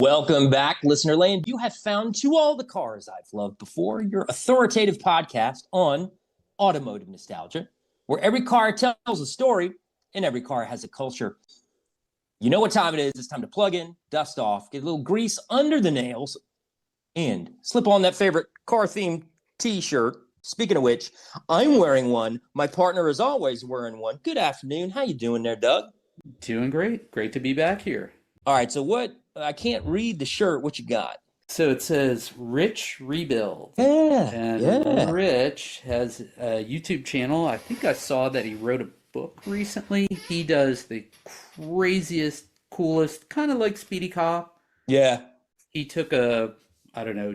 Welcome back, listener land. You have found To All the Cars I've Loved Before, your authoritative podcast on automotive nostalgia, where every car tells a story and every car has a culture. You know what time it is. It's time to plug in, dust off, get a little grease under the nails, and slip on that favorite car-themed t-shirt. Speaking of which, I'm wearing one. My partner is always wearing one. Good afternoon. How you doing there, Doug? Doing great. Great to be back here. All right, so I can't read the shirt. What you got? So it says Rich Rebuild. Yeah. Rich has a YouTube channel. I think I saw that he wrote a book recently. He does the craziest, coolest, kind of like Speedy Cop. Yeah. He took a,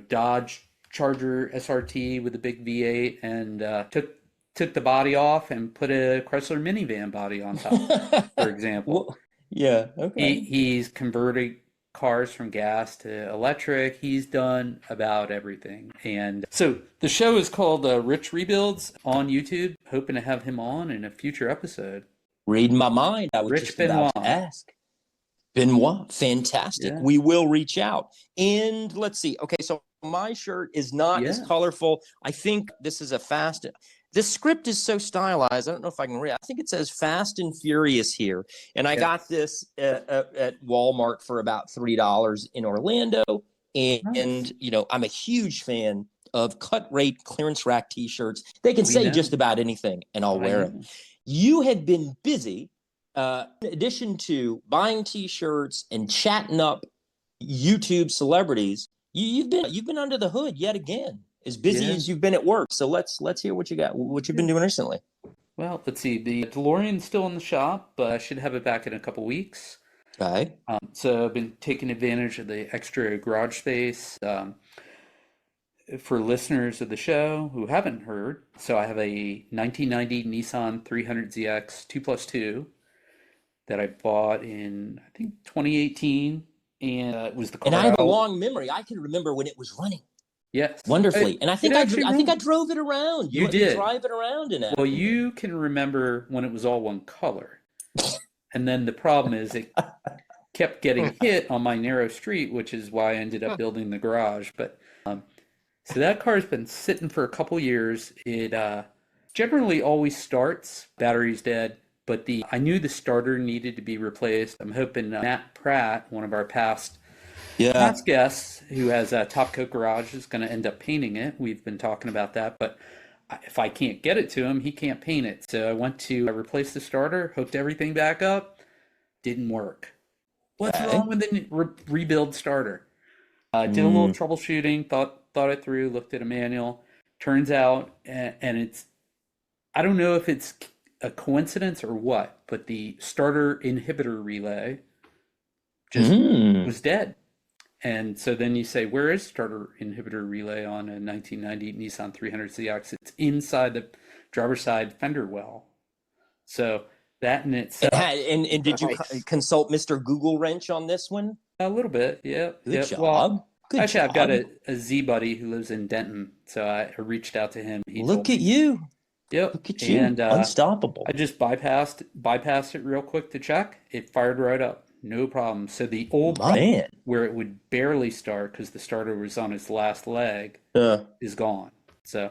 Dodge Charger SRT with a big V8 and took the body off and put a Chrysler minivan body on top, for example. Well, yeah, okay. He's converting cars from gas to electric. He's done about everything. And so the show is called Rich Rebuilds on YouTube. Hoping to have him on in a future episode. Reading my mind. I was Rich just Benoit. about to ask. Benoit, fantastic. Yeah. We will reach out. And let's see. Okay, so my shirt is not as colorful. I think this is this script is so stylized. I don't know if I can read. I think it says Fast and Furious here. And I got this at Walmart for about $3 in Orlando. And you know, I'm a huge fan of cut rate clearance rack t-shirts. They can say just about anything and I'll wear them. You have been busy, in addition to buying t-shirts and chatting up YouTube celebrities. You've been under the hood yet again, as busy as you've been at work. So let's hear what you've been doing recently. Well, let's see. The DeLorean's still in the shop, but I should have it back in a couple weeks. Okay. So I've been taking advantage of the extra garage space. For listeners of the show who haven't heard, so I have a 1990 Nissan 300ZX 2+2 that I bought in, I think, 2018. And it was the car. And I have a long memory. I can remember when it was running. Yes. Wonderfully. And I think I drove it around. You did. Drive it around in it. Well, you can remember when it was all one color. And then the problem is it kept getting hit on my narrow street, which is why I ended up building the garage. But so that car's been sitting for a couple years. It generally always starts, battery's dead. But I knew the starter needed to be replaced. I'm hoping Matt Pratt, one of our past guests, who has a Top Coat Garage, is going to end up painting it. We've been talking about that. But if I can't get it to him, he can't paint it. So I went to replace the starter, hooked everything back up. Didn't work. What's wrong with the rebuild starter? Did a little troubleshooting, thought it through, looked at a manual. Turns out, and it's, I don't know if it's a coincidence or what, but the starter inhibitor relay just was dead. And so then you say, where is starter inhibitor relay on a 1990 Nissan 300ZX? It's inside the driver's side fender well. So that in itself. And did you consult Mr. Google Wrench on this one? A little bit, yeah. Good job. Well, Good actually, job. I've got a Z buddy who lives in Denton, so I reached out to him. Look at you. Yep. Look at you. And, unstoppable. I just bypassed it real quick to check. It fired right up. No problem. So the old one where it would barely start because the starter was on its last leg is gone. So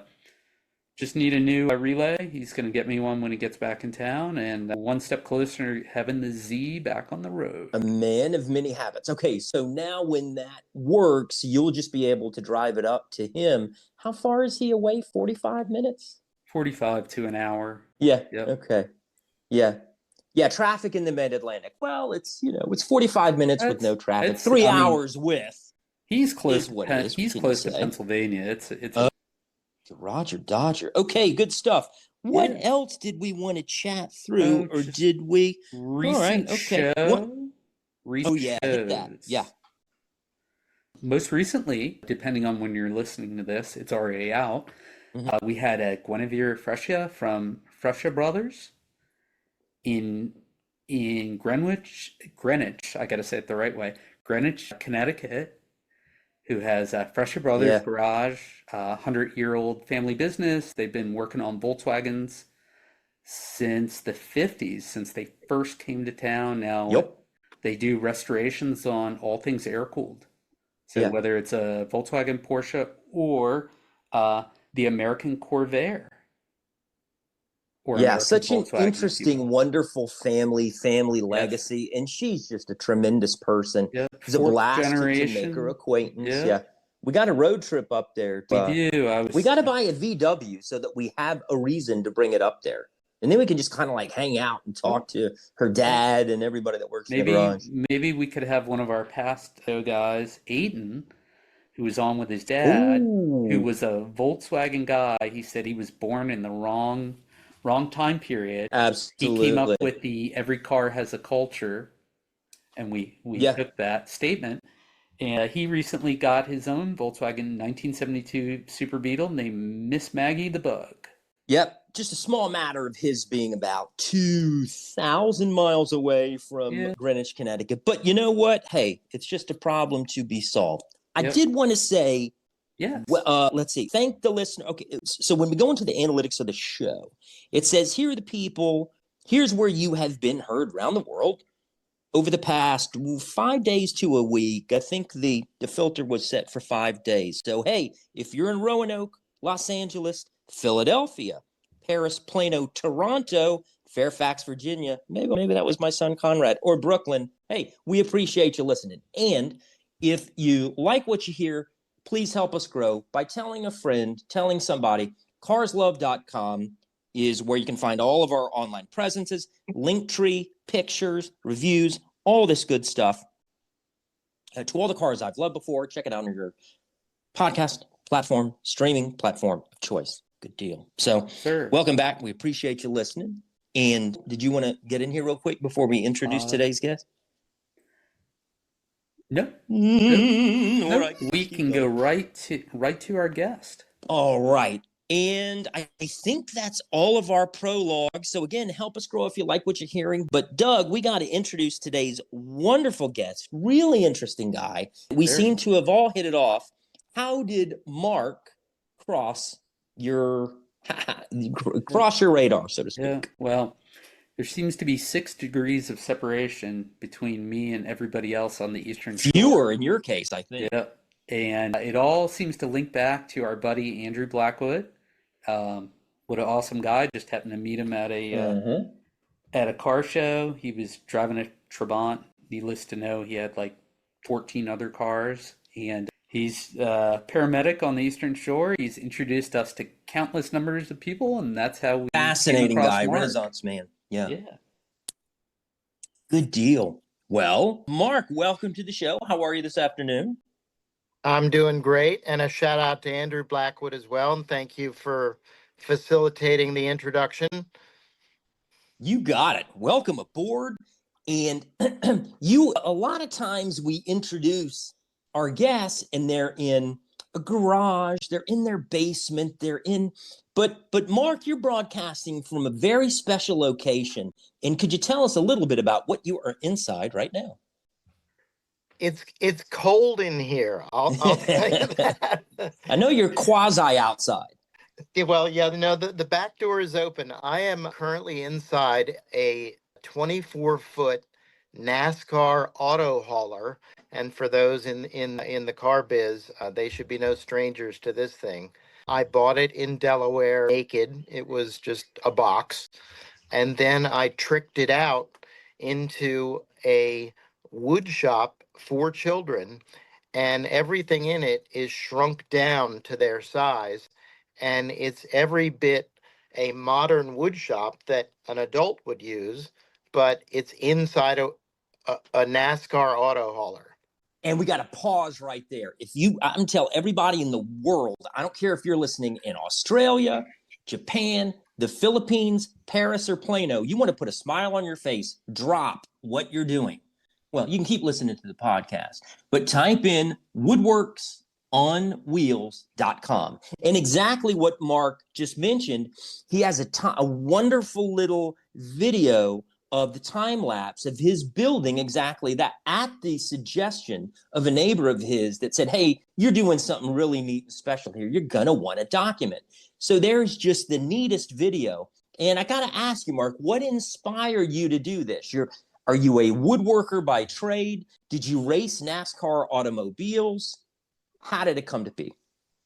just need a new relay. He's going to get me one when he gets back in town, and one step closer to having the Z back on the road. A man of many habits. Okay, so now when that works, you'll just be able to drive it up to him. How far is he away? 45 minutes? 45 to an hour. Yeah. Yep. Okay. Yeah. Yeah. Traffic in the Mid-Atlantic. Well, it's 45 minutes with no traffic. 3 hours with. He's close. He's close to Pennsylvania. It's Roger Dodger. Okay. Good stuff. What else did we want to chat through, or did we? Recent show. Hit that. Yeah. Most recently, depending on when you're listening to this, it's already out. We had a Guinevere Frescia from Frescia Brothers in Greenwich, I got to say it the right way, Greenwich, Connecticut, who has a Frescia Brothers garage, 100-year-old family business. They've been working on Volkswagens since the 50s, since they first came to town. Now, They do restorations on all things air-cooled. So Yeah. whether it's a Volkswagen, Porsche, or the American Corvair, or Yeah, American such an Volkswagen, if you interesting, will. wonderful family Yes. legacy. And she's just a tremendous person. Yep. It's a Fourth blast to make her generation. acquaintance. Yep. Yeah. We got a road trip up there. We do. We got to buy a VW so that we have a reason to bring it up there. And then we can just kind of like hang out and talk to her dad and everybody that works in the garage. Maybe we could have one of our past guys, Aiden, who was on with his dad, who Ooh, was a Volkswagen guy. He said he was born in the wrong time period. He came up absolutely. with the every car has a culture, and we Yeah. took that statement. And he recently got his own Volkswagen 1972 Super Beetle named Miss Maggie the Bug. Yep. Just a small matter of his being about 2,000 miles away from Yeah. Greenwich, Connecticut. But you know what? Hey, it's just a problem to be solved. I Yep. did want to say, Yes. let's see. Thank the listener. Okay. So when we go into the analytics of the show, it says, here are the people, here's where you have been heard around the world over the past 5 days to a week. I think the filter was set for 5 days. So, hey, if you're in Roanoke, Los Angeles, Philadelphia, Paris, Plano, Toronto, Fairfax, Virginia, maybe that was my son Conrad, or Brooklyn, hey, we appreciate you listening. And if you like what you hear, please help us grow by telling a friend, telling somebody. Carslove.com is where you can find all of our online presences, Linktree, pictures, reviews, all this good stuff. To all the cars I've loved before, check it out on your podcast platform, streaming platform of choice. Good deal. So, Sir. Welcome back. We appreciate you listening. And did you want to get in here real quick before we introduce today's guest? No. All right. We can go right to our guest. All right. And I think that's all of our prologue. So again, help us grow if you like what you're hearing. But Doug, we got to introduce today's wonderful guest, really interesting guy. We seem to have all hit it off. How did Mark cross your radar, so to speak? Yeah, well, there seems to be 6 degrees of separation between me and everybody else on the Eastern Shore. Fewer in your case, I think. Yeah. And it all seems to link back to our buddy Andrew Blackwood. What an awesome guy. Just happened to meet him at a car show. He was driving a Trabant. Needless to know, he had like 14 other cars. And he's a paramedic on the Eastern Shore. He's introduced us to countless numbers of people, and that's how we Fascinating guy, Mark. Renaissance man. Yeah. Good deal. Well, Mark, welcome to the show. How are you this afternoon? I'm doing great, and a shout out to Andrew Blackwood as well, and thank you for facilitating the introduction. You got it. Welcome aboard. And a lot of times we introduce our guests and they're in a garage, they're in their basement, but Mark, you're broadcasting from a very special location. And could you tell us a little bit about what you are inside right now? It's cold in here. I'll tell you that. I know you're quasi outside. Well, yeah, no, the back door is open. I am currently inside a 24-foot NASCAR auto hauler. And for those in the car biz, they should be no strangers to this thing. I bought it in Delaware naked. It was just a box. And then I tricked it out into a wood shop for children. And everything in it is shrunk down to their size. And it's every bit a modern wood shop that an adult would use, but it's inside a NASCAR auto hauler. And we got to pause right there. I'm tell everybody in the world, I don't care if you're listening in Australia, Japan, the Philippines, Paris, or Plano, you want to put a smile on your face, drop what you're doing. Well, you can keep listening to the podcast, but type in Woodworks on wheels.com. And exactly what Mark just mentioned, he has a wonderful little video of the time lapse of his building exactly that at the suggestion of a neighbor of his that said, hey, you're doing something really neat and special here. You're going to want to document. So there's just the neatest video. And I got to ask you, Mark, what inspired you to do this? Are you a woodworker by trade? Did you race NASCAR automobiles? How did it come to be?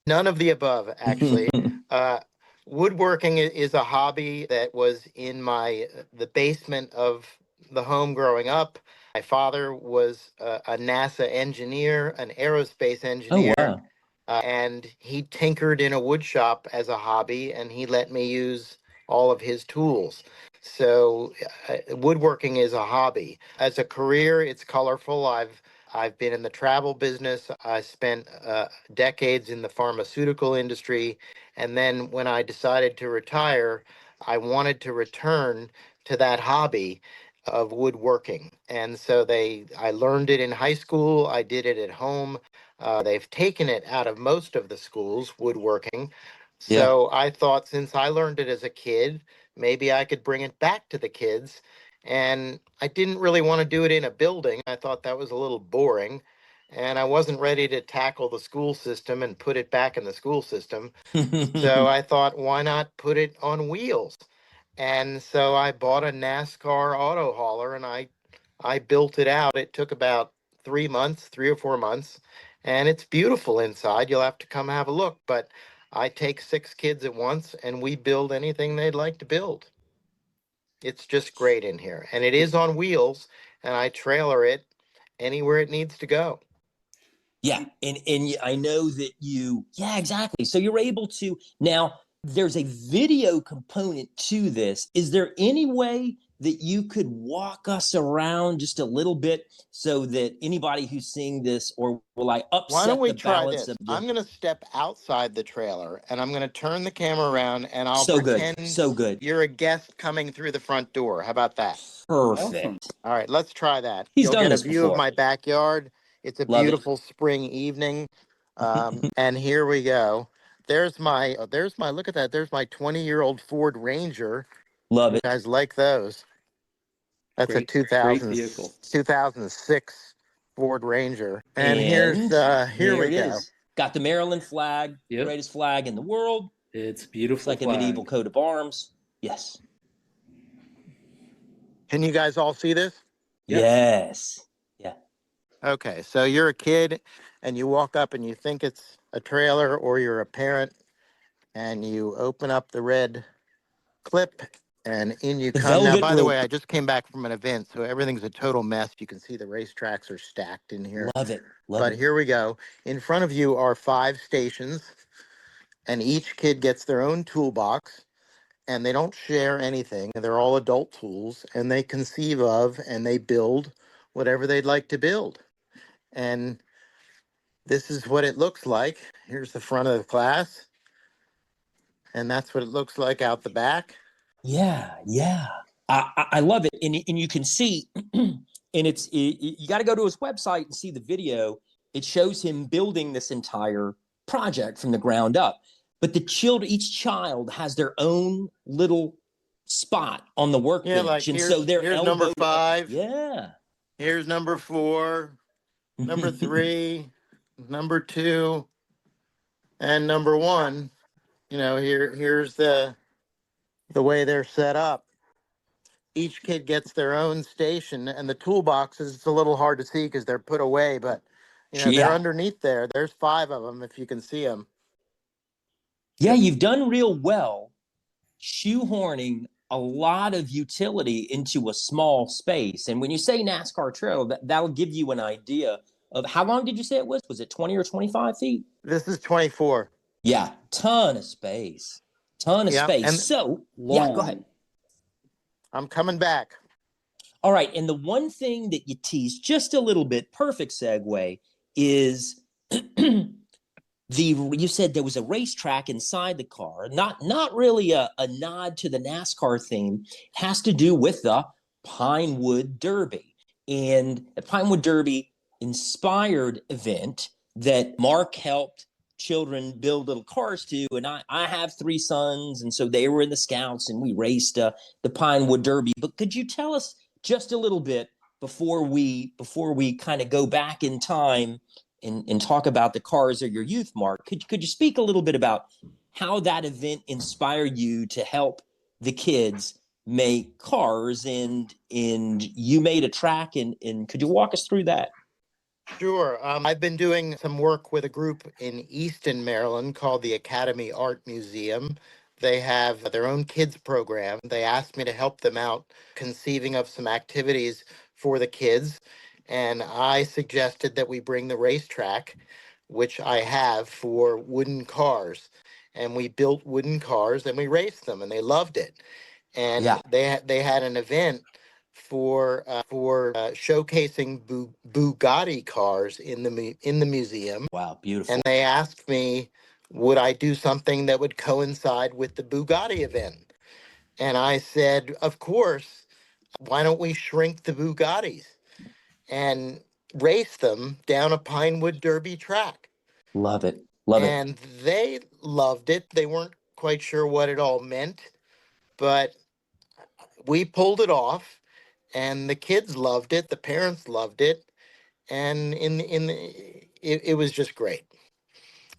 None of the above, actually. Uh, Woodworking is a hobby that was in the basement of the home growing up. My father was a NASA engineer, an aerospace Oh, engineer, wow. and he tinkered in a wood shop as a hobby, and he let me use all of his tools. So woodworking is a hobby. As a career, it's colorful. I've been in the travel business. I spent decades in the pharmaceutical industry, and then when I decided to retire, I wanted to return to that hobby of woodworking. And so I learned it in high school. I did it at home. They've taken it out of most of the schools, woodworking. Yeah. So I thought, since I learned it as a kid, maybe I could bring it back to the kids. And I didn't really want to do it in a building. I thought that was a little boring. And I wasn't ready to tackle the school system and put it back in the school system. So I thought, why not put it on wheels? And so I bought a NASCAR auto hauler, and I built it out. It took about 3 months, 3 or 4 months, and it's beautiful inside. You'll have to come have a look. But I take 6 kids at once, and we build anything they'd like to build. It's just great in here, and it is on wheels, and I trailer it anywhere it needs to go. Yeah, and I know that yeah, exactly. So you're able to now. There's a video component to this. Is there any way that you could walk us around just a little bit so that anybody who's seeing this, or will I Why don't upset we the try balance this? of the? I'm going to step outside the trailer, and I'm going to turn the camera around, and I'll So good, pretend so good, you're a guest coming through the front door. How about that? Awesome. perfect. All right, let's try that. He's You'll done get a this view of before. my backyard. It's a Love it. beautiful spring evening. And here we go. Look at that. There's my 20-year-old Ford Ranger. Love You it. guys like those? That's a Great vehicle. 2006 Ford Ranger. And And here there we it go. is. Got the Maryland flag, Yep. greatest flag in the world. It's a Looks beautiful like a medieval flag. coat of arms. Yes. Can you guys all see this? Yes. Yes. Yeah. Okay, so you're a kid and you walk up and you think it's a trailer, or you're a parent and you open up the red clip and in you The come. Now, velvet by the way, rope. I just came back from an event, so everything's a total mess. You can see the racetracks are stacked in here. Love it. Love But it. here we go. In front of you are 5 stations, and each kid gets their own toolbox, and they don't share anything. They're all adult tools, and they conceive of and they build whatever they'd like to build. And this is what it looks like. Here's the front of the class, and that's what it looks like out the back. Yeah. Yeah. I love it. And you can see, and you got to go to his website and see the video. It shows him building this entire project from the ground up. But each child has their own little spot on the Yeah, like workbench. And so they're here's number elbowed. 5. Yeah. Here's number 4, number 3, number 2, and number 1. Here's the way they're set up. Each kid gets their own station, and the toolboxes, it's a little hard to see because they're put away, but they're Yeah. underneath there. There's 5 of them if you can see them. Yeah. You've done real well shoehorning a lot of utility into a small space. And when you say NASCAR trail, that'll give you an idea of how long did you say it was? Was it 20 or 25 feet? This is 24. Yeah, ton of space. Ton of Yeah, space. and So, yeah, go ahead. Long. I'm coming back. All right. And the one thing that you tease just a little bit, perfect segue, is you said there was a racetrack inside the car, not really a nod to the NASCAR theme. It has to do with the Pinewood Derby. And the Pinewood Derby inspired event that Mark helped children build little cars to. And I have 3 sons, and so they were in the scouts and we raced the Pinewood Derby. But could you tell us just a little bit before we kind of go back in time and talk about the cars of your youth, Mark? Could you speak a little bit about how that event inspired you to help the kids make cars, and you made a track, and could you walk us through that? Sure. I've been doing some work with a group in Easton, Maryland called the Academy Art Museum. They have their own kids program. They asked me to help them out conceiving of some activities for the kids. And I suggested that we bring the racetrack, which I have, for wooden cars. And we built wooden cars and we raced them and they loved it. And Yeah. they had an event for showcasing Bugatti cars in the museum, Wow, beautiful. and they asked me, would I do something that would coincide with the Bugatti event? And I said, of course. Why don't we shrink the Bugattis and race them down a Pinewood Derby track? Love it. Love it. And they loved it. They weren't quite sure what it all meant, but we pulled it off, and the kids loved it, the parents loved it, and it was just great.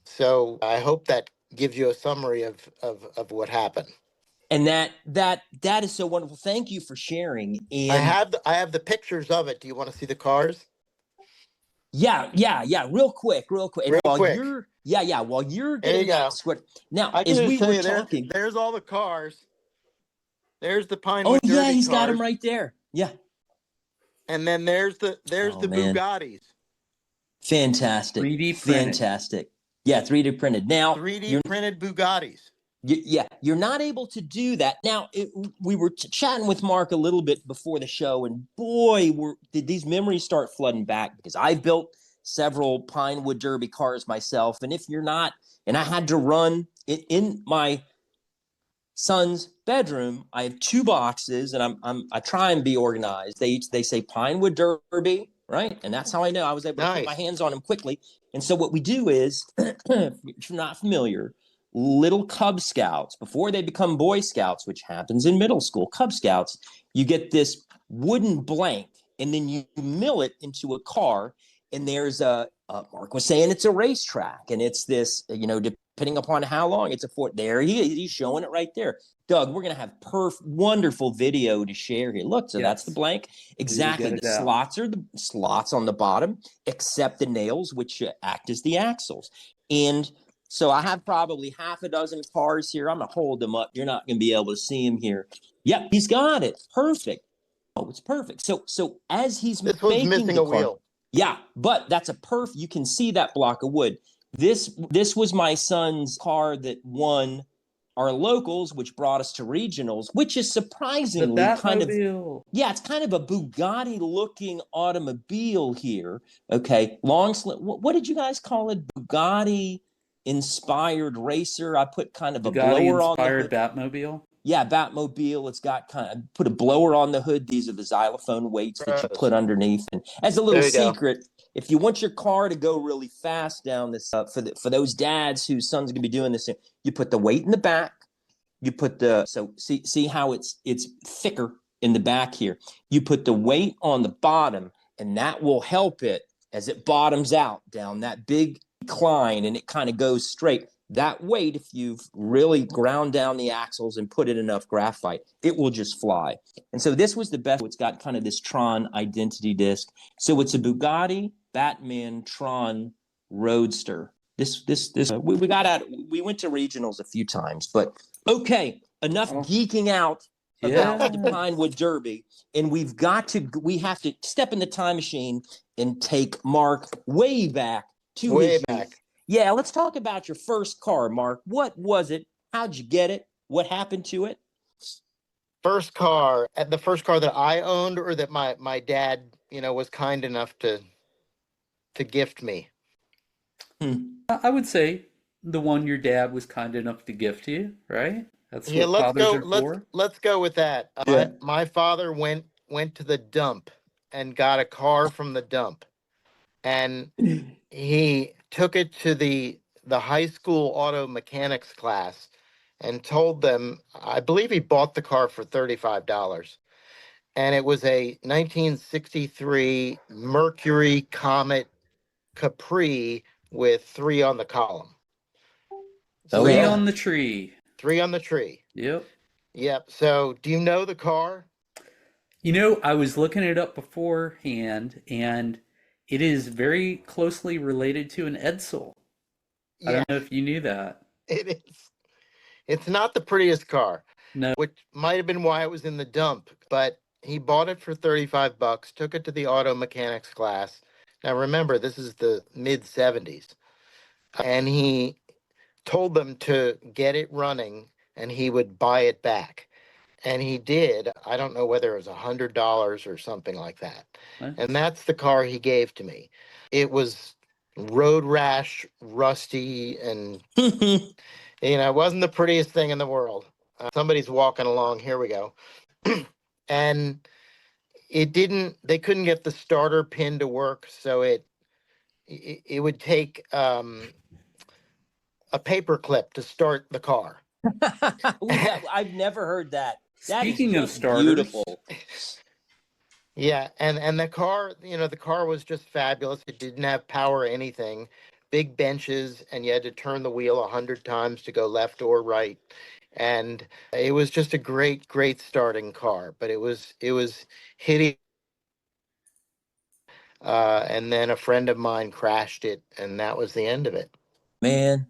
So I hope that gives you a summary of what happened. And that is so wonderful. Thank you for sharing. I And have the pictures of it. Do you want to see the cars? yeah. Real quick. And Real while quick. while you're There you getting that go. script now, I can as just we tell were you, talking. there's all the cars. There's the Oh Pinewood yeah, Derby he's got cars. him right there. Yeah. And then there's Oh, the man. Bugattis. Fantastic. 3D printed. Fantastic. Yeah, 3D printed. Now 3D printed Bugattis. you're not able to do that now. We were chatting with Mark a little bit before the show, and boy, did these memories start flooding back, because I've built several Pinewood Derby cars myself. And if you're not, and I had to run it in my son's bedroom. I have two boxes, and I try and be organized. They say Pinewood Derby, right? And that's how I know I was able to put my hands on them quickly. And so what we do is, if you're not familiar, little Cub Scouts, before they become Boy Scouts, which happens in middle school, Cub Scouts, you get this wooden blank, and then you mill it into a car. And there's Mark was saying it's a racetrack, and it's this, depending upon how long it's a fort. There he's showing it right there. Doug, we're going to have wonderful video to share here. Look, so that's the blank. Exactly. The slots are the slots on the bottom, except the nails, which act as the axles. And so I have probably half a dozen cars here. I'm going to hold them up. You're not going to be able to see them here. Yep, he's got it. Perfect. Oh, it's perfect. So as he's this was missing a wheel. Yeah, but that's a you can see that block of wood. This was my son's car that won our locals, which brought us to regionals, which is surprisingly kind of, it's kind of a Bugatti looking automobile here. Okay, what did you guys call it? Bugatti inspired racer. I put kind of a blower on the hood. Batmobile. Yeah, Batmobile. It's got put a blower on the hood. These are the xylophone weights that you put underneath. And as a little secret, if you want your car to go really fast down this, for those dads whose sons are going to be doing this, you put the weight in the back. You put see how it's thicker in the back here. You put the weight on the bottom, and that will help it as it bottoms out down that big incline, and it kind of goes straight. That weight, if you've really ground down the axles and put in enough graphite, it will just fly. And so this was the best. It's got kind of this Tron identity disc. So it's a Bugatti Batman Tron Roadster. We got out. We went to regionals a few times, but okay, enough geeking out about the Pinewood Derby, and we have to step in the time machine and take Mark way back to his youth. Yeah, let's talk about your first car, Mark. What was it? How'd you get it? What happened to it? The first car that I owned, or that my dad, was kind enough to gift me. I would say the one your dad was kind enough to gift you, right? That's what fathers are for. Let's go with that. My father went to the dump and got a car from the dump, and he took it to the high school auto mechanics class and told them, I believe he bought the car for $35. And it was a 1963 Mercury Comet Capri with 3 on the column. Three on the tree. 3 on the tree. Yep. Yep. So do you know the car? I was looking it up beforehand, and it is very closely related to an Edsel. I Yeah, don't know if you knew that. it is. It's not the prettiest car, No. which might have been why it was in the dump, but he bought it for 35 bucks, took it to the auto mechanics class. Now remember, this is the mid 70s, and he told them to get it running and he would buy it back. And he did. I don't know whether it was $100 or something like that. And Nice. that's the car he gave to me. It was road rash, rusty, and it wasn't the prettiest thing in the world. Somebody's walking along. Here we go. And they couldn't get the starter pin to work. So it would take a paper clip to start the car. I've never heard that. That is Speaking of just starters, beautiful. Yeah, and the car, the car was just fabulous. It didn't have power or anything. Big benches, and you had to turn the wheel 100 times to go left or right. And it was just a great, great starting car. But it was hideous. And then a friend of mine crashed it, and that was the end of it. Man.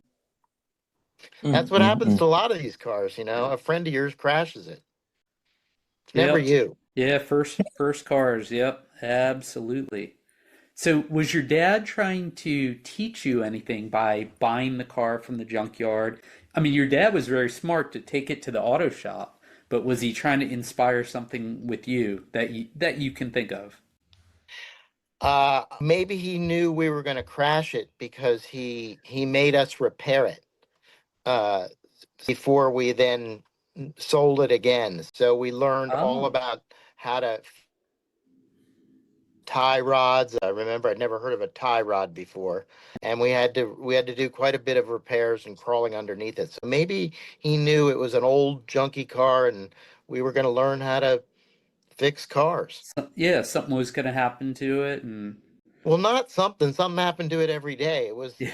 That's what happens to a lot of these cars. A friend of yours crashes it. It's never yep. you. Yeah, first cars. Yep, absolutely. So, was your dad trying to teach you anything by buying the car from the junkyard? I mean, your dad was very smart to take it to the auto shop, but was he trying to inspire something with you that you can think of? Maybe he knew we were going to crash it because he made us repair it uh, before we then sold it again. So we learned all Oh, about how to tie rods. I remember I'd never heard of a tie rod before, and we had to do quite a bit of repairs and crawling underneath it. So maybe he knew it was an old junky car, and we were going to learn how to fix cars. yeah, something was going to happen to it, and Well, not something. Something happened to it every day. It was, yeah,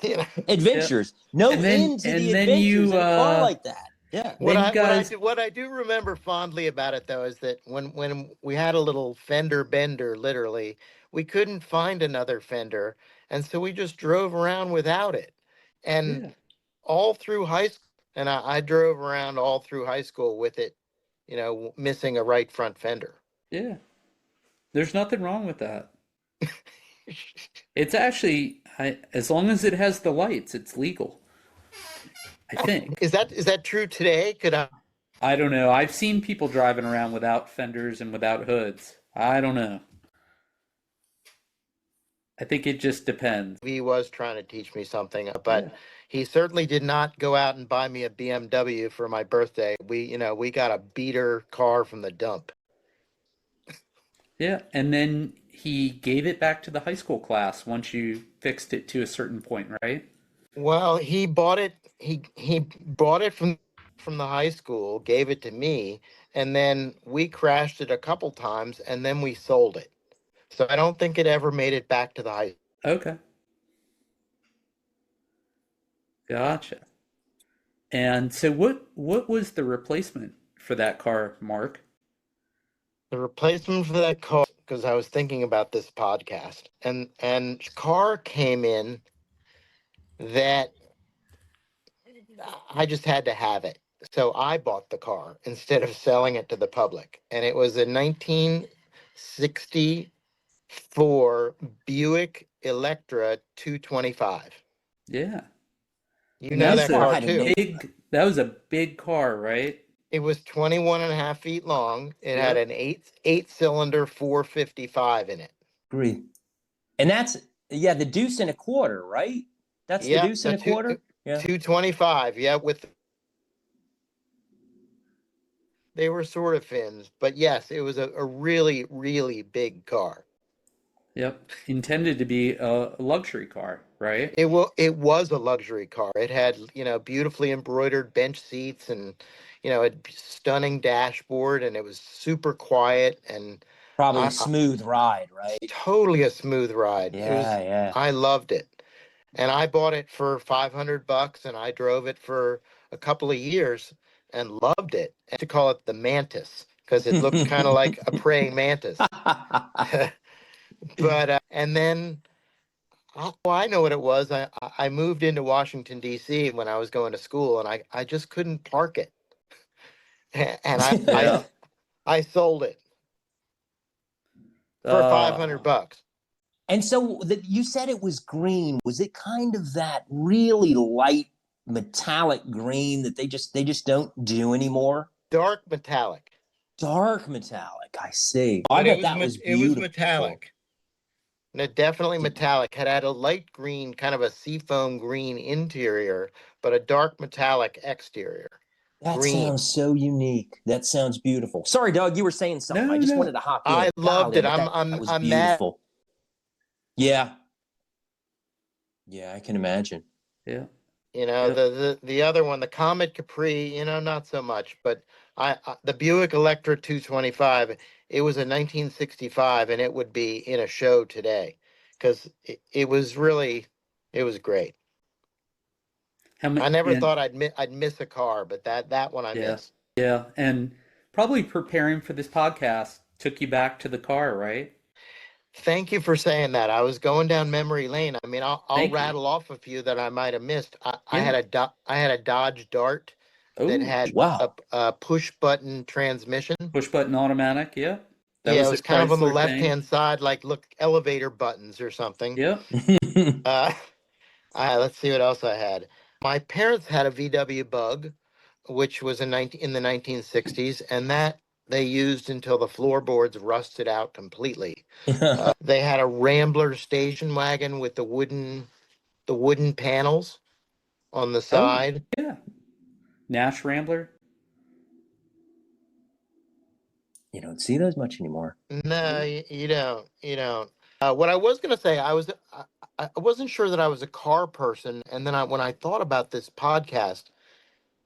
you know. yeah. Adventures. No And then end to the and then adventures you in a car like that. Yeah. What then you I what I guys, do what I do remember fondly about it though is that when we had a little fender bender, literally, we couldn't find another fender, and so we just drove around without it. And yeah, all through high school, and I drove around all through high school with it, missing a right front fender. yeah. There's nothing wrong with that. It's actually, as long as it has the lights, it's legal, I think. Is that true today? Could I? I don't know. I've seen people driving around without fenders and without hoods. I don't know. I think it just depends. He was trying to teach me something, Yeah. but he certainly did not go out and buy me a BMW for my birthday. We got a beater car from the dump. Yeah. And then he gave it back to the high school class once you fixed it to a certain point, right? Well, he bought it. He bought it from the high school, gave it to me, and then we crashed it a couple times, and then we sold it. So I don't think it ever made it back to the high. Okay. Gotcha. And so what was the replacement for that car, Mark? The replacement for that car, because I was thinking about this podcast, and car came in that I just had to have it. So I bought the car instead of selling it to the public, and it was a 1964 Buick Electra 225. Yeah. You And know That that car car had a too. name. that was a big car, right? It was 21 and a half feet long. It had Yep. an eight cylinder 455 in it. Agree. And that's, yeah, the deuce and a quarter, right? That's the Yeah, deuce and a quarter? Yeah. 225. Yeah, they were sort of fins, but yes, it was a really, really big car. Yep. Intended to be a luxury car, right? It was a luxury car. It had, beautifully embroidered bench seats and, a stunning dashboard, and it was super quiet and Probably I, a I smooth ride, right? totally a smooth ride. Yeah. I loved it. And I bought it for 500 bucks and I drove it for a couple of years and loved it. I had to call it the Mantis because it looked kind of like a praying mantis. But and then I know what it was. I moved into Washington D.C. when I was going to school, and I just couldn't park it, and Yeah. I sold it for $500. And so you said it was green. Was it kind of that really light metallic green that they just don't do anymore? Dark metallic. Dark metallic. I see. But I bet that was beautiful. It was metallic. No, definitely metallic. Had a light green, kind of a seafoam green interior, but a dark metallic exterior. That green. Sounds so unique. That sounds beautiful. Sorry, Doug, you were saying something. No, I just no. wanted to hop in. I loved it. That was beautiful. Yeah. Yeah, I can imagine. Yeah. You know, the other one, the Comet Capri, you know, not so much, but the Buick Electra 225, it was a 1965 and it would be in a show today because it was great. I never thought I'd miss a car, but that one I missed. Yeah, and probably preparing for this podcast took you back to the car, right? Thank you for saying that. I was going down memory lane. I mean, I'll rattle off a few that I might have missed. I had a Dodge Dart that had a push button transmission. Push button automatic, yeah. It was kind of on the left-hand side, like elevator buttons or something. Yeah. Let's see what else I had. My parents had a VW Bug, which was in the 1960s, and that they used until the floorboards rusted out completely. They had a Rambler station wagon with the wooden panels on the side. Oh, yeah. Nash Rambler. You don't see those much anymore. No, you don't. You don't. What I was going to say, I wasn't sure that I was a car person, and then when I thought about this podcast,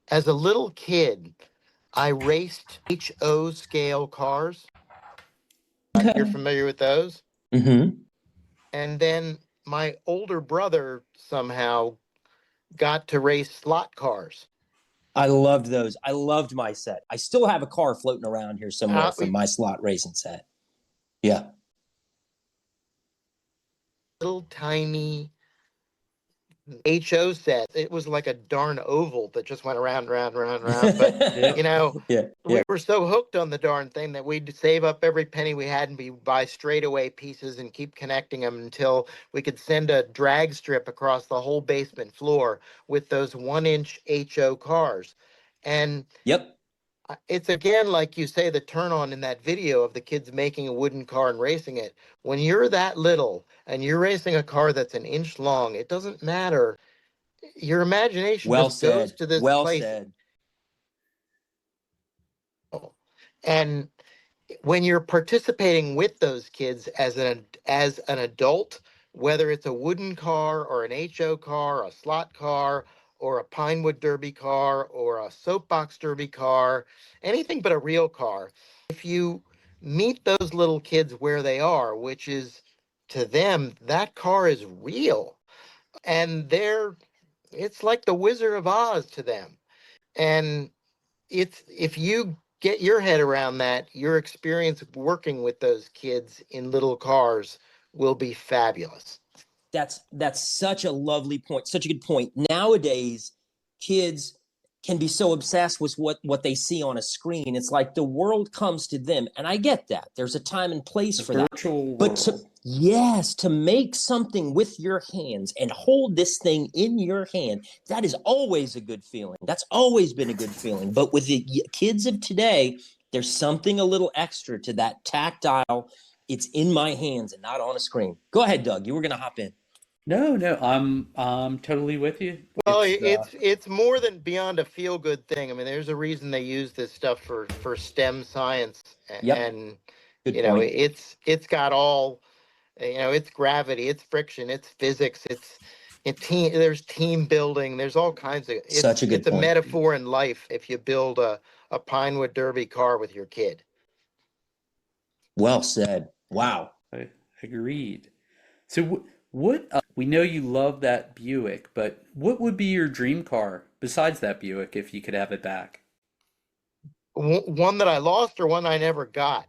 as a little kid, I raced HO scale cars. Okay. You're familiar with those? Mm-hmm. And then my older brother somehow got to race slot cars. I loved those. I loved my set. I still have a car floating around here somewhere from my slot racing set. Yeah. Little tiny HO set. It was like a darn oval that just went around. But you know, we were so hooked on the darn thing that we'd save up every penny we had and buy straightaway pieces and keep connecting them until we could send a drag strip across the whole basement floor with those 1-inch HO cars. And it's again, like you say, the turn on in that video of the kids making a wooden car and racing it. When you're that little and you're racing a car that's 1 inch long, it doesn't matter. Your imagination just goes to this place. Said. And when you're participating with those kids as an adult, whether it's a wooden car or an HO car, a slot car, or a Pinewood Derby car, or a soapbox derby car, anything but a real car. If you meet those little kids where they are, which is to them, that car is real. And it's like the Wizard of Oz to them. And if you get your head around that, your experience working with those kids in little cars will be fabulous. That's such a lovely point, such a good point. Nowadays, kids can be so obsessed with what they see on a screen. It's like the world comes to them, and I get that. There's a time and place for that. But to make something with your hands and hold this thing in your hand, that is always a good feeling. That's always been a good feeling. But with the kids of today, there's something a little extra to that tactile. It's in my hands and not on a screen. Go ahead, Doug. You were going to hop in. No, I'm totally with you. Well, it's more than beyond a feel good thing. I mean, there's a reason they use this stuff for STEM science, and good you know, point. it's got all, you know, it's gravity, it's friction, it's physics, there's team building, there's all kinds of. Such a good point. It's a metaphor in life if you build a Pinewood Derby car with your kid. Well said. Wow. I agreed. So what we know you love that Buick, but what would be your dream car besides that Buick if you could have it back? One that I lost or one I never got?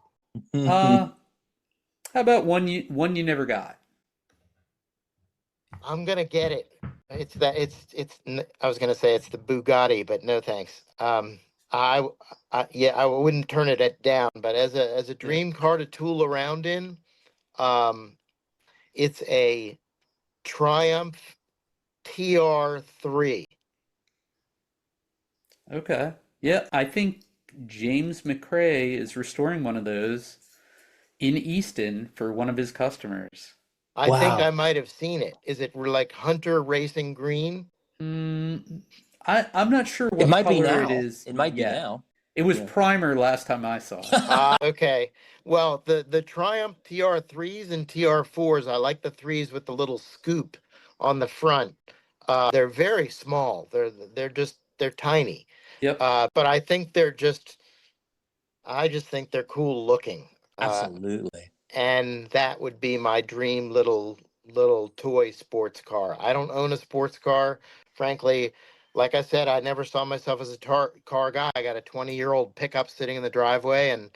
Uh, how about one you never got? I'm gonna get it. I was gonna say it's the Bugatti, but no thanks. I, yeah, I wouldn't turn down. But as a Yeah. dream car to tool around in, um, it's a Triumph TR3. Okay. Yeah, I think James McRae is restoring one of those in Easton for one of his customers. I think I Wow. might have seen it. Is it like Hunter Racing Green? Mm, I'm not sure It what might be color it now. is It might be yet. now. It was Yeah. primer last time I saw it. Okay. Well, the Triumph TR3s and TR4s, I like the threes with the little scoop on the front. They're very small. They're tiny. Yep. But I just think they're cool looking. Absolutely. And that would be my dream little toy sports car. I don't own a sports car, frankly. Like I said, I never saw myself as a car guy. I got a 20-year-old pickup sitting in the driveway, and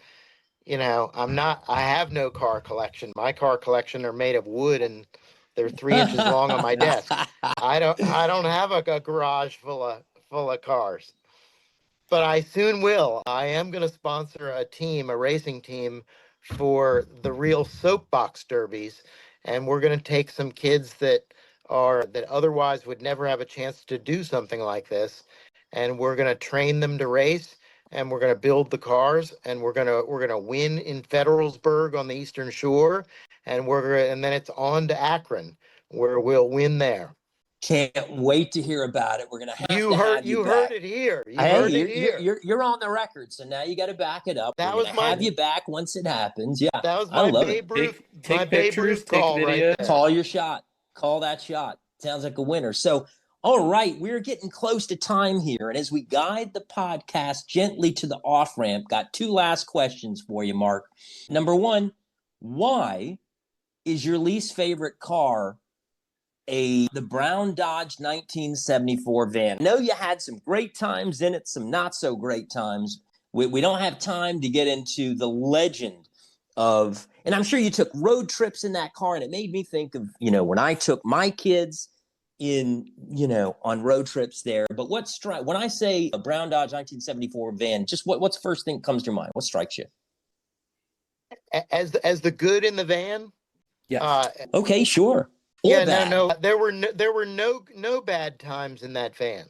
I have no car collection. My car collection are made of wood, and they're 3 inches long on my desk. I don't have a garage full of cars, but I soon will. I am going to sponsor a racing team for the real soapbox derbies, and we're going to take some kids that otherwise would never have a chance to do something like this, and we're going to train them to race, and we're going to build the cars, and we're going to win in Federalsburg on the Eastern Shore, and then it's on to Akron, where we'll win there. Can't wait to hear about it. We're gonna have You to heard have you you back. heard it here. You Hey, heard it here. you're on the record, so now you got to back it up. We're That was gonna my have you back once it happens. Yeah, That was I my love it. Babe Ruth, my Take Babe pictures, Ruth take call right videos. there. Call your shot. Call that shot. Sounds like a winner. So, all right, we're getting close to time here, and as we guide the podcast gently to the off ramp, got two last questions for you, Mark. Number one, why is your least favorite car the brown Dodge 1974 van? I know you had some great times in it, some not so great times. We don't have time to get into the legend of, and I'm sure you took road trips in that car, and it made me think of, when I took my kids on road trips there. But when I say a brown Dodge 1974 van, just what's the first thing that comes to your mind? What strikes you? As the good in the van. Yes. Okay, sure. Or Yeah, bad. no. There were no bad times in that van.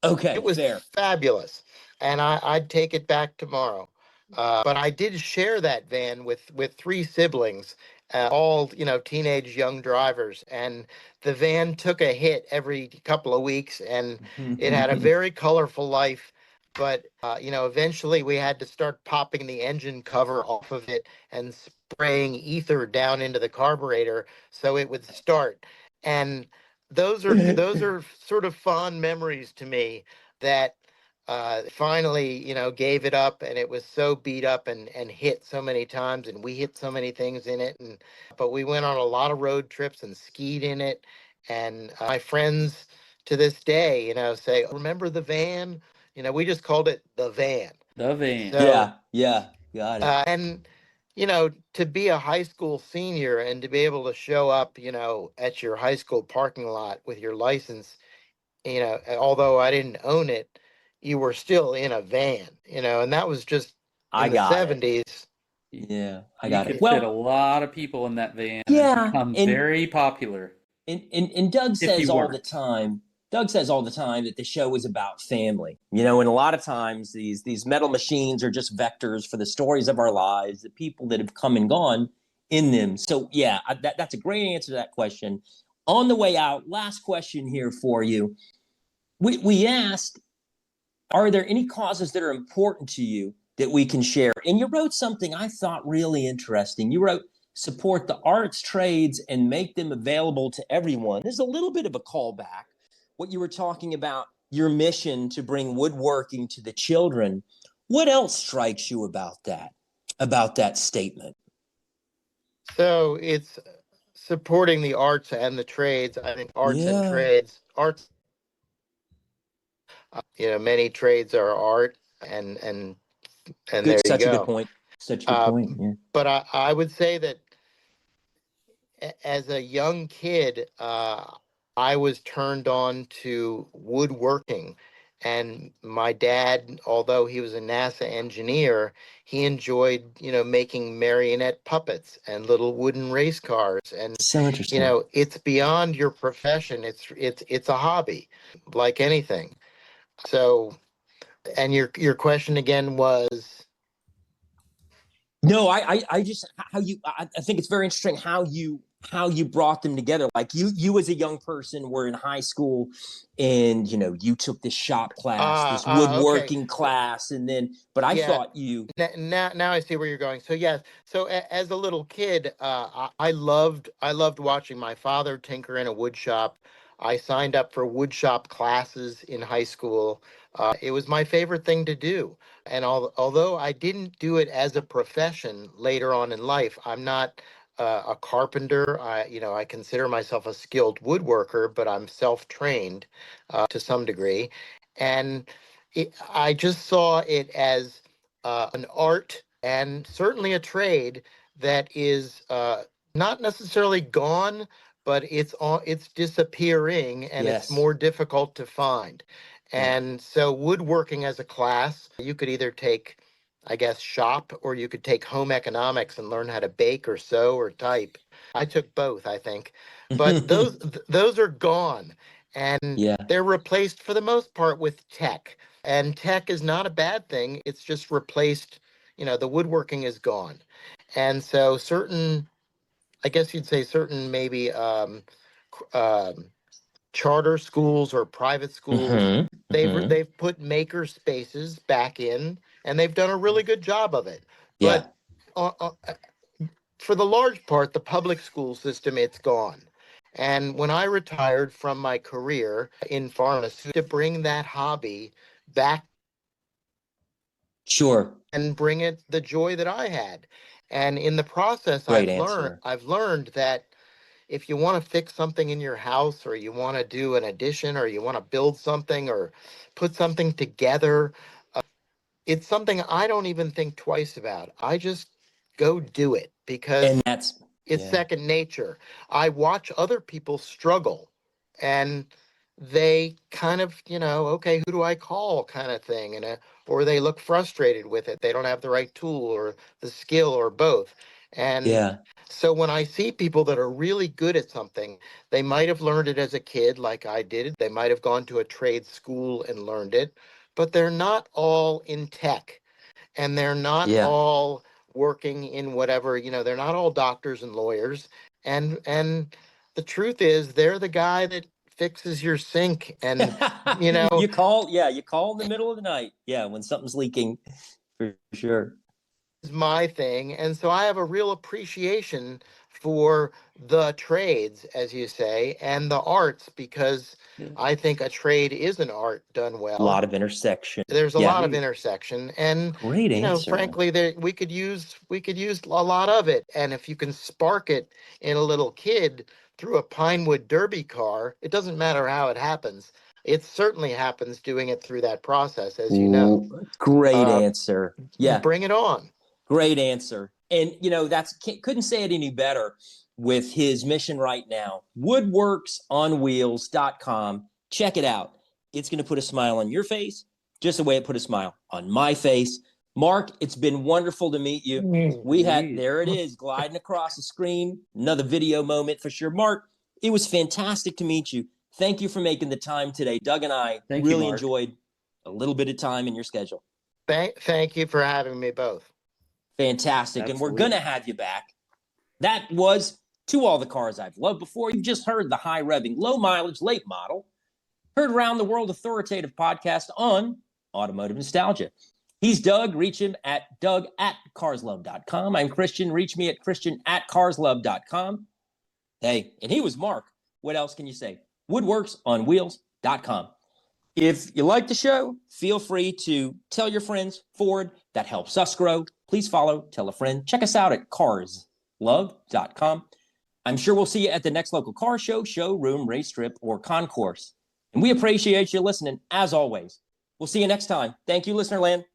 Okay, It was fair. fabulous, and I'd take it back tomorrow. But I did share that van with three siblings, all teenage young drivers, and the van took a hit every couple of weeks, and it had a very colorful life. But eventually we had to start popping the engine cover off of it and spraying ether down into the carburetor so it would start. And those are sort of fond memories to me that finally, gave it up, and it was so beat up and hit so many times, and we hit so many things in it, but we went on a lot of road trips and skied in it, and my friends to this day, say, remember the van? We just called it the van. The van. So, Yeah, got it. and to be a high school senior and to be able to show up, at your high school parking lot with your license, although I didn't own it, you were still in a van, and that was just I in the got it. 70s. Yeah, I You got could it. fit a Well, lot of people in that van and yeah, become and very popular and Doug if says you all the weren't. time. Doug says all the time that the show is about family. And a lot of times these metal machines are just vectors for the stories of our lives, the people that have come and gone in them. So yeah, that's a great answer to that question. On the way out, last question here for you. We asked, are there any causes that are important to you that we can share? And you wrote something I thought really interesting. You wrote, support the arts, trades, and make them available to everyone. There's a little bit of a callback. What you were talking about, your mission to bring woodworking to the children. What else strikes you about that statement? So it's supporting the arts and the trades. I think arts and Yeah. trades, arts Many trades are art, and Good, there you such a good go. point. Such a good Uh, point. Yeah. but I would say that as a young kid, I was turned on to woodworking. And my dad, although he was a NASA engineer, he enjoyed, making marionette puppets and little wooden race cars. And, So interesting. it's beyond your profession. It's a hobby, like anything. So, and your question again was, No, I just how you I think it's very interesting how you brought them together. Like you as a young person were in high school, and you took this shop class, this okay. woodworking So, class, and then but I yeah, thought you now I see where you're going. So yes, so as a little kid, I loved watching my father tinker in a wood shop. I signed up for wood shop classes in high school. It was my favorite thing to do. And although I didn't do it as a profession later on in life, I'm not a carpenter. I consider myself a skilled woodworker, but I'm self-trained to some degree. And I just saw it as an art and certainly a trade that is not necessarily gone, but it's disappearing, and it's yes, more difficult to find. yeah. And so woodworking as a class, you could either take, I guess, shop, or you could take home economics and learn how to bake or sew or type. I took both, I think. But those are gone, and Yeah. they're replaced for the most part with tech. And tech is not a bad thing. It's just replaced, the woodworking is gone. And so certain, I guess you'd say certain maybe charter schools or private schools, Hmm. Hmm. they've put maker spaces back in, and they've done a really good job of it. Yeah. But uh, uh, for the large part, the public school system, it's gone. And when I retired from my career in pharmacy, to bring that hobby back Sure. and bring it the joy that I had. And in the process, Great I've answer. learned that if you want to fix something in your house, or you want to do an addition, or you want to build something, or put something together, it's something I don't even think twice about. I just go do it And because that's it's yeah. second nature. I watch other people struggle, and they kind of, okay, who do I call, kind of thing, or they look frustrated with it. They don't have the right tool or the skill or both. And Yeah. so when I see people that are really good at something, they might have learned it as a kid like I did. They might have gone to a trade school and learned it, but they're not all in tech, and they're not Yeah. all working in whatever, they're not all doctors and lawyers. And the truth is, they're the guy that fixes your sink, and you know You call in the middle of the night. Yeah, when something's leaking, for sure. is my thing. And so I have a real appreciation for the trades, as you say, and the arts, because Yeah. I think a trade is an art done A well. lot of intersection. There's a Yeah. lot of Agreed. intersection, and Great answer. frankly, there we could use a lot of it. And if you can spark it in a little kid through a Pinewood Derby car, it doesn't matter how it happens. It certainly happens doing it through that process, as you know. Great uh, answer. Yeah, Bring it on. great answer. And that's couldn't say it any better with his mission right now. Woodworksonwheels.com. Check it out. It's going to put a smile on your face, just the way it put a smile on my face. Mark, it's been wonderful to meet you. Agreed. There it is, gliding across the screen. Another video moment for sure. Mark, it was fantastic to meet you. Thank you for making the time today. Doug and I Thank you, really Mark. enjoyed a little bit of time in your schedule. Thank you for having me both. Fantastic. And we're going Absolutely. to have you back. That was To All the Cars I've Loved Before. You just heard the high revving, low mileage, late model, heard around the world authoritative podcast on automotive nostalgia. He's Doug. Reach him at doug@carslove.com. I'm Christian. Reach me at christian@carslove.com. Hey, and he was Mark. What else can you say? Woodworksonwheels.com. If you like the show, feel free to tell your friends, forward. That helps us grow. Please follow, tell a friend. Check us out at carslove.com. I'm sure we'll see you at the next local car show, showroom, race trip, or concourse. And we appreciate you listening, as always. We'll see you next time. Thank you, listener land.